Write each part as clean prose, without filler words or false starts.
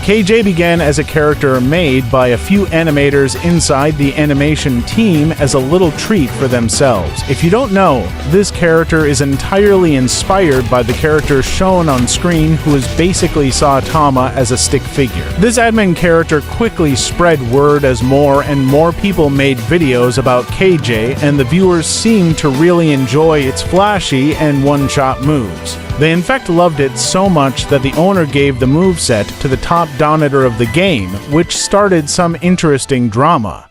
KJ began as a character made by a few animators inside the animation team as a little treat for themselves. If you don't know, this character is entirely inspired by the character shown on screen, who is basically Saitama as a stick figure. This admin character quickly spread word as more and more people made videos about KJ, and the viewers seemed to really enjoy its flashy and one-shot moves. They in fact loved it so much that the owner gave the moveset to the top donator of the game, which started some interesting drama.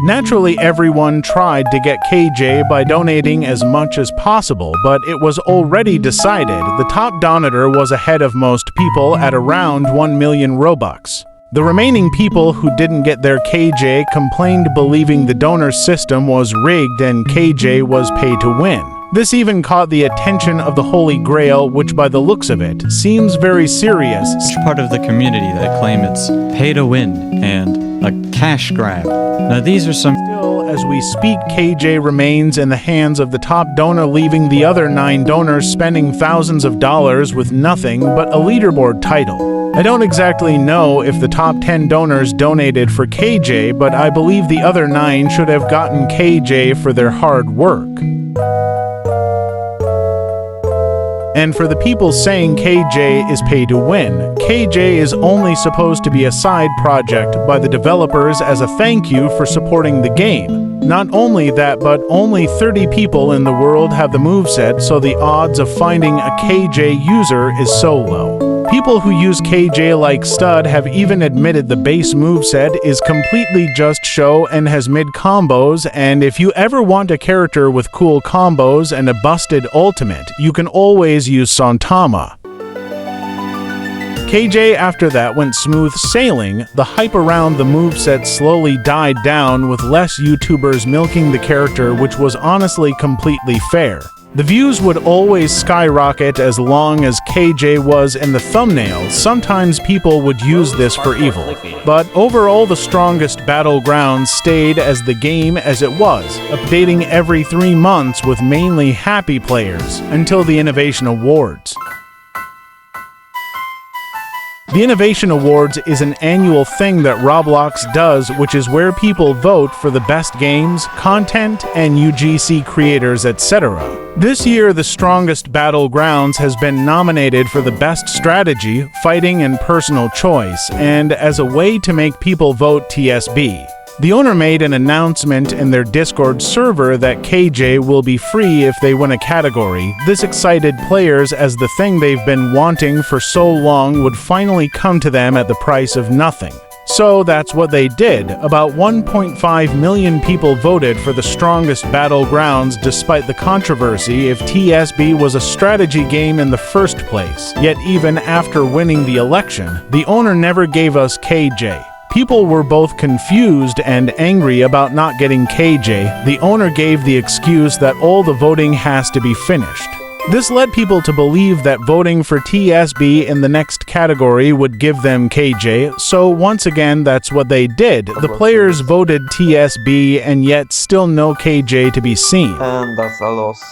Naturally, everyone tried to get KJ by donating as much as possible, but it was already decided the top donator was ahead of most people at around 1 million Robux. The remaining people who didn't get their KJ complained, believing the donor system was rigged and KJ was pay to win. This even caught the attention of the Holy Grail, which by the looks of it seems very serious. Part of the community that claim it's pay to win and a cash grab. Now these are some... Still, as we speak, KJ remains in the hands of the top donor, leaving the other 9 donors spending thousands of dollars with nothing but a leaderboard title. I don't exactly know if the top 10 donors donated for KJ, but I believe the other 9 should have gotten KJ for their hard work. And for the people saying KJ is pay to win, KJ is only supposed to be a side project by the developers as a thank you for supporting the game. Not only that, but only 30 people in the world have the moveset, so the odds of finding a KJ user is so low. People who use KJ like Stud have even admitted the base moveset is completely just show and has mid-combos, and if you ever want a character with cool combos and a busted ultimate, you can always use Saitama. KJ after that went smooth sailing. The hype around the moveset slowly died down, with less YouTubers milking the character, which was honestly completely fair. The views would always skyrocket as long as KJ was in the thumbnail. Sometimes people would use this for evil. But overall, the strongest Battlegrounds stayed as the game as it was, updating every 3 months with mainly happy players, until the Innovation Awards. The Innovation Awards is an annual thing that Roblox does, which is where people vote for the best games, content, and UGC creators, etc. This year, the strongest Battlegrounds has been nominated for the best strategy, fighting, and personal choice, and as a way to make people vote TSB. The owner made an announcement in their Discord server that KJ will be free if they win a category. This excited players, as the thing they've been wanting for so long would finally come to them at the price of nothing. So that's what they did. About 1.5 million people voted for the strongest Battlegrounds, despite the controversy if TSB was a strategy game in the first place. Yet even after winning the election, the owner never gave us KJ. People were both confused and angry about not getting KJ. The owner gave the excuse that all the voting has to be finished. This led people to believe that voting for TSB in the next category would give them KJ, so once again that's what they did. The players voted TSB, and yet still no KJ to be seen. And that's a loss.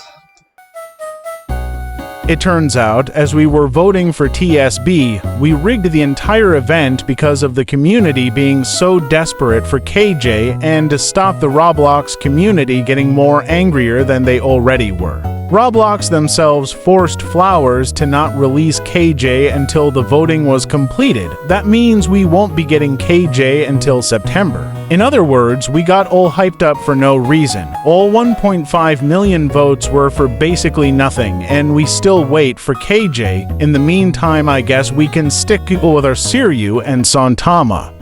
It turns out, as we were voting for TSB, we rigged the entire event because of the community being so desperate for KJ and to stop the Roblox community getting more angrier than they already were. Roblox themselves forced Flowers to not release KJ until the voting was completed. That means we won't be getting KJ until September. In other words, we got all hyped up for no reason. All 1.5 million votes were for basically nothing, and we still wait for KJ. In the meantime, I guess we can stick people with our Siryu and Saitama.